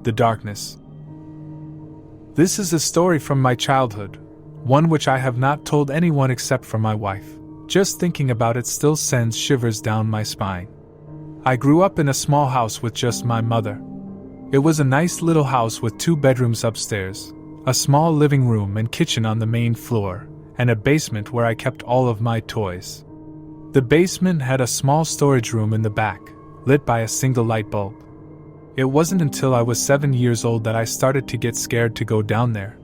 The darkness. This is a story from my childhood, one which I have not told anyone except for my wife. Just thinking about it still sends shivers down my spine. I grew up in a small house with just my mother. It was a nice little house with 2 bedrooms upstairs, a small living room and kitchen on the main floor, and a basement where I kept all of my toys. The basement had a small storage room in the back, lit by a single light bulb. It wasn't until I was 7 years old that I started to get scared to go down there.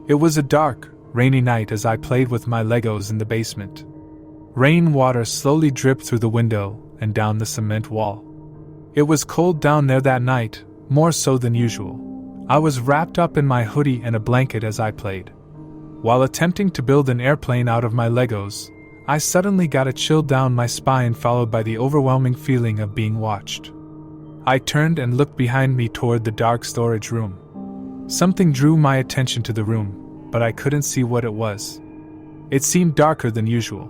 It was a dark, rainy night as I played with my Legos in the basement. Rainwater slowly dripped through the window and down the cement wall. It was cold down there that night, more so than usual. I was wrapped up in my hoodie and a blanket as I played. While attempting to build an airplane out of my Legos, I suddenly got a chill down my spine followed by the overwhelming feeling of being watched. I turned and looked behind me toward the dark storage room. Something drew my attention to the room, but I couldn't see what it was. It seemed darker than usual.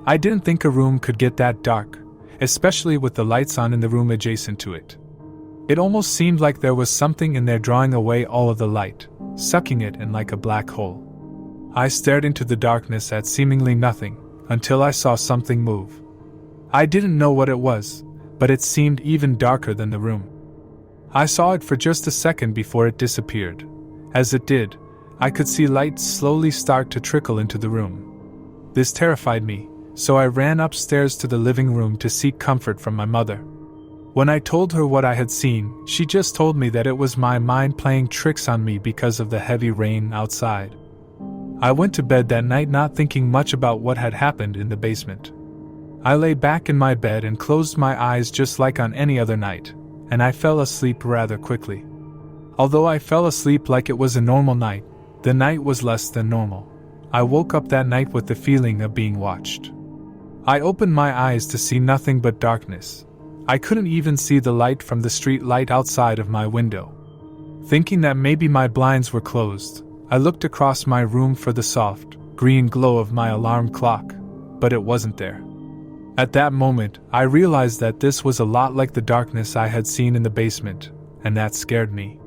I didn't think a room could get that dark, especially with the lights on in the room adjacent to it. It almost seemed like there was something in there drawing away all of the light, sucking it in like a black hole. I stared into the darkness at seemingly nothing, until I saw something move. I didn't know what it was, but it seemed even darker than the room. I saw it for just a second before it disappeared. As it did, I could see light slowly start to trickle into the room. This terrified me, so I ran upstairs to the living room to seek comfort from my mother. When I told her what I had seen, she just told me that it was my mind playing tricks on me because of the heavy rain outside. I went to bed that night not thinking much about what had happened in the basement. I lay back in my bed and closed my eyes just like on any other night, and I fell asleep rather quickly. Although I fell asleep like it was a normal night, the night was less than normal. I woke up that night with the feeling of being watched. I opened my eyes to see nothing but darkness. I couldn't even see the light from the street light outside of my window. Thinking that maybe my blinds were closed, I looked across my room for the soft, green glow of my alarm clock, but it wasn't there. At that moment, I realized that this was a lot like the darkness I had seen in the basement, and that scared me.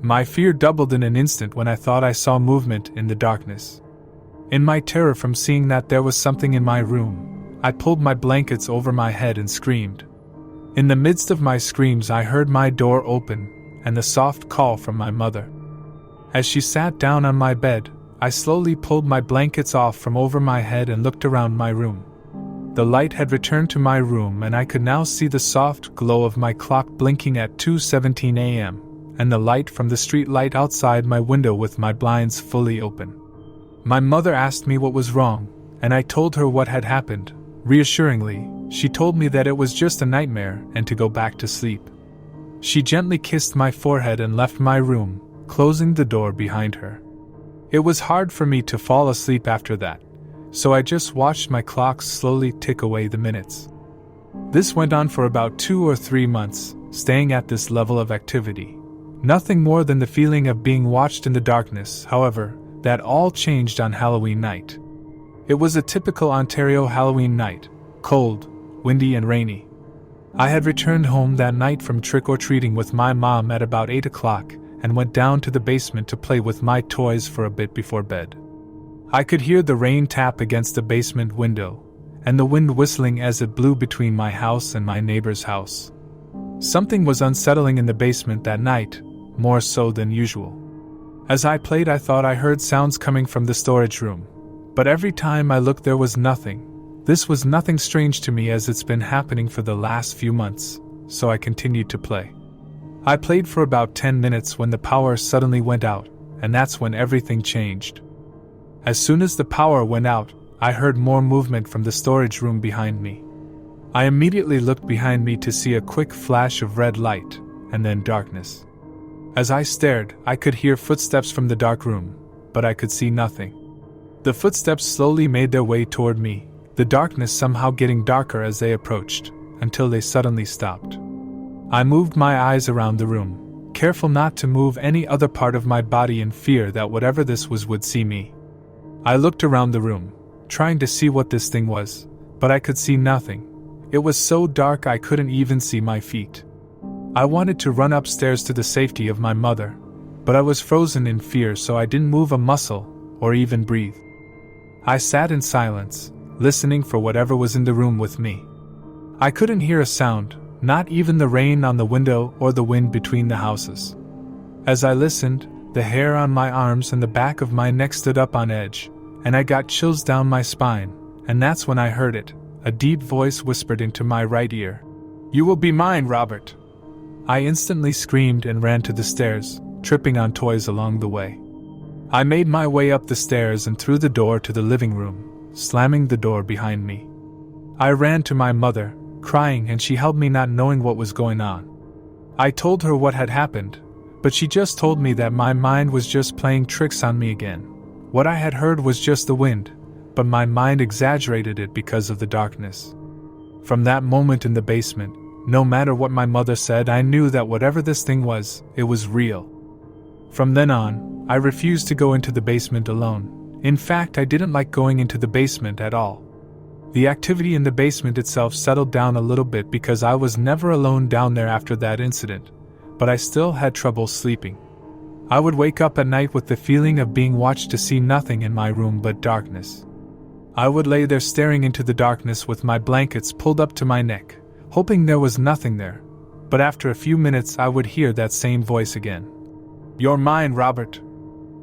My fear doubled in an instant when I thought I saw movement in the darkness. In my terror from seeing that there was something in my room, I pulled my blankets over my head and screamed. In the midst of my screams, I heard my door open and the soft call from my mother. As she sat down on my bed, I slowly pulled my blankets off from over my head and looked around my room. The light had returned to my room and I could now see the soft glow of my clock blinking at 2:17 a.m., and the light from the street light outside my window with my blinds fully open. My mother asked me what was wrong, and I told her what had happened. Reassuringly, she told me that it was just a nightmare and to go back to sleep. She gently kissed my forehead and left my room, closing the door behind her. It was hard for me to fall asleep after that, so I just watched my clock slowly tick away the minutes. This went on for about 2 or 3 months, staying at this level of activity. Nothing more than the feeling of being watched in the darkness. However, that all changed on Halloween night. It was a typical Ontario Halloween night, cold, windy and rainy. I had returned home that night from trick-or-treating with my mom at about 8 o'clock and went down to the basement to play with my toys for a bit before bed. I could hear the rain tap against the basement window, and the wind whistling as it blew between my house and my neighbor's house. Something was unsettling in the basement that night, more so than usual. As I played, I thought I heard sounds coming from the storage room, but every time I looked there was nothing. This was nothing strange to me as it's been happening for the last few months, so I continued to play. I played for about 10 minutes when the power suddenly went out, and that's when everything changed. As soon as the power went out, I heard more movement from the storage room behind me. I immediately looked behind me to see a quick flash of red light, and then darkness. As I stared, I could hear footsteps from the dark room, but I could see nothing. The footsteps slowly made their way toward me, the darkness somehow getting darker as they approached, until they suddenly stopped. I moved my eyes around the room, careful not to move any other part of my body in fear that whatever this was would see me. I looked around the room, trying to see what this thing was, but I could see nothing. It was so dark I couldn't even see my feet. I wanted to run upstairs to the safety of my mother, but I was frozen in fear, so I didn't move a muscle or even breathe. I sat in silence, listening for whatever was in the room with me. I couldn't hear a sound, not even the rain on the window or the wind between the houses. As I listened, the hair on my arms and the back of my neck stood up on edge, and I got chills down my spine, and that's when I heard it. A deep voice whispered into my right ear. "You will be mine, Robert." I instantly screamed and ran to the stairs, tripping on toys along the way. I made my way up the stairs and through the door to the living room, slamming the door behind me. I ran to my mother, crying, and she held me, not knowing what was going on. I told her what had happened, but she just told me that my mind was just playing tricks on me again. What I had heard was just the wind, but my mind exaggerated it because of the darkness. From that moment in the basement, no matter what my mother said, I knew that whatever this thing was, it was real. From then on, I refused to go into the basement alone. In fact, I didn't like going into the basement at all. The activity in the basement itself settled down a little bit because I was never alone down there after that incident, but I still had trouble sleeping. I would wake up at night with the feeling of being watched, to see nothing in my room but darkness. I would lay there staring into the darkness with my blankets pulled up to my neck, hoping there was nothing there, but after a few minutes I would hear that same voice again. "You're mine, Robert."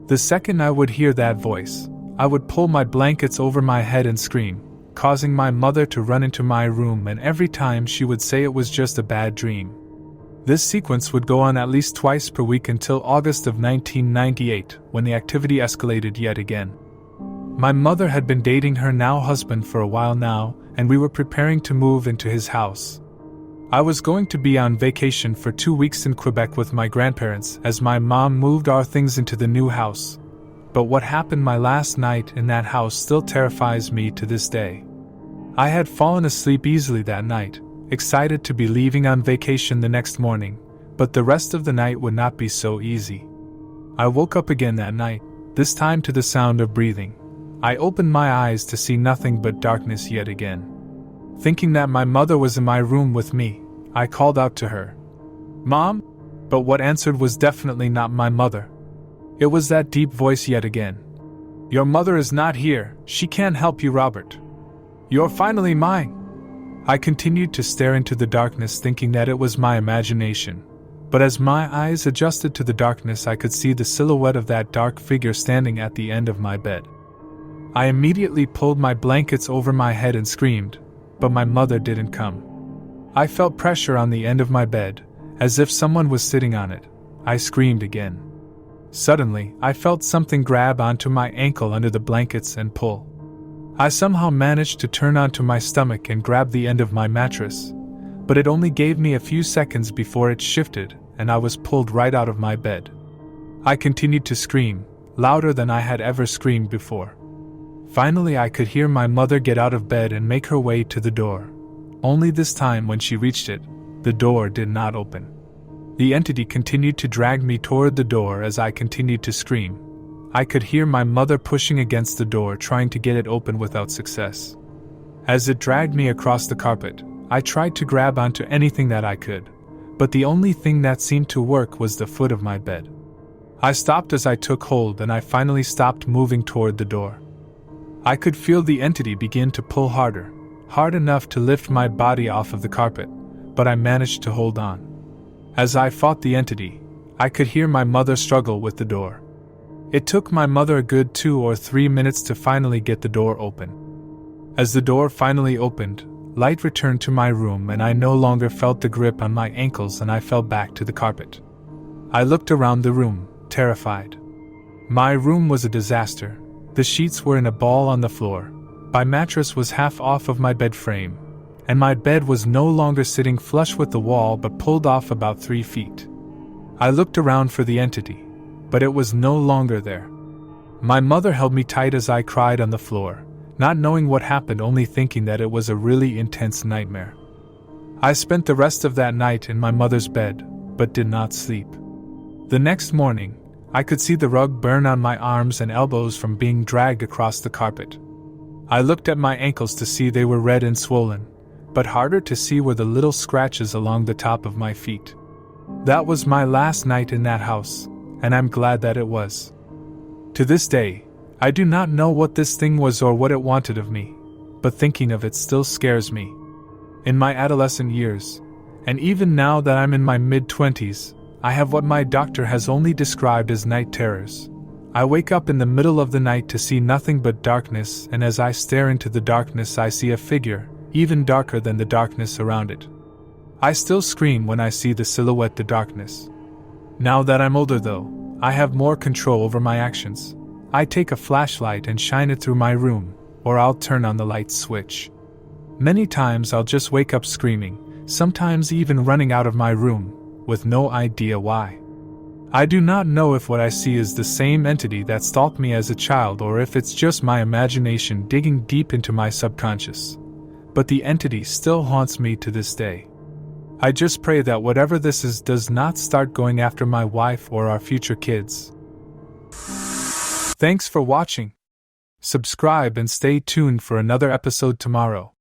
The second I would hear that voice, I would pull my blankets over my head and scream, causing my mother to run into my room, and every time she would say it was just a bad dream. This sequence would go on at least twice per week until August of 1998, when the activity escalated yet again. My mother had been dating her now husband for a while now, and we were preparing to move into his house. I was going to be on vacation for 2 weeks in Quebec with my grandparents as my mom moved our things into the new house. But what happened my last night in that house still terrifies me to this day. I had fallen asleep easily that night, excited to be leaving on vacation the next morning, but the rest of the night would not be so easy. I woke up again that night, this time to the sound of breathing. I opened my eyes to see nothing but darkness yet again. Thinking that my mother was in my room with me, I called out to her, "Mom?" But what answered was definitely not my mother. It was that deep voice yet again. "Your mother is not here, she can't help you, Robert. You're finally mine." I continued to stare into the darkness, thinking that it was my imagination, but as my eyes adjusted to the darkness, I could see the silhouette of that dark figure standing at the end of my bed. I immediately pulled my blankets over my head and screamed, but my mother didn't come. I felt pressure on the end of my bed, as if someone was sitting on it. I screamed again. Suddenly, I felt something grab onto my ankle under the blankets and pull. I somehow managed to turn onto my stomach and grab the end of my mattress, but it only gave me a few seconds before it shifted, and I was pulled right out of my bed. I continued to scream, louder than I had ever screamed before. Finally, I could hear my mother get out of bed and make her way to the door. Only this time, when she reached it, the door did not open. The entity continued to drag me toward the door as I continued to scream. I could hear my mother pushing against the door, trying to get it open without success. As it dragged me across the carpet, I tried to grab onto anything that I could, but the only thing that seemed to work was the foot of my bed. I stopped as I took hold, and I finally stopped moving toward the door. I could feel the entity begin to pull harder, hard enough to lift my body off of the carpet, but I managed to hold on. As I fought the entity, I could hear my mother struggle with the door. It took my mother a good 2 or 3 minutes to finally get the door open. As the door finally opened, light returned to my room, and I no longer felt the grip on my ankles, and I fell back to the carpet. I looked around the room, terrified. My room was a disaster. The sheets were in a ball on the floor. My mattress was half off of my bed frame, and my bed was no longer sitting flush with the wall but pulled off about 3 feet. I looked around for the entity, but it was no longer there. My mother held me tight as I cried on the floor, not knowing what happened, only thinking that it was a really intense nightmare. I spent the rest of that night in my mother's bed, but did not sleep. The next morning, I could see the rug burn on my arms and elbows from being dragged across the carpet. I looked at my ankles to see they were red and swollen, but harder to see were the little scratches along the top of my feet. That was my last night in that house, and I'm glad that it was. To this day, I do not know what this thing was or what it wanted of me, but thinking of it still scares me. In my adolescent years, and even now that I'm in my mid-20s, I have what my doctor has only described as night terrors. I wake up in the middle of the night to see nothing but darkness, and as I stare into the darkness I see a figure, even darker than the darkness around it. I still scream when I see the silhouette of darkness. Now that I'm older though, I have more control over my actions. I take a flashlight and shine it through my room, or I'll turn on the light switch. Many times I'll just wake up screaming, sometimes even running out of my room, with no idea why. I do not know if what I see is the same entity that stalked me as a child or if it's just my imagination digging deep into my subconscious. But the entity still haunts me to this day. I just pray that whatever this is does not start going after my wife or our future kids. Thanks for watching. Subscribe and stay tuned for another episode tomorrow.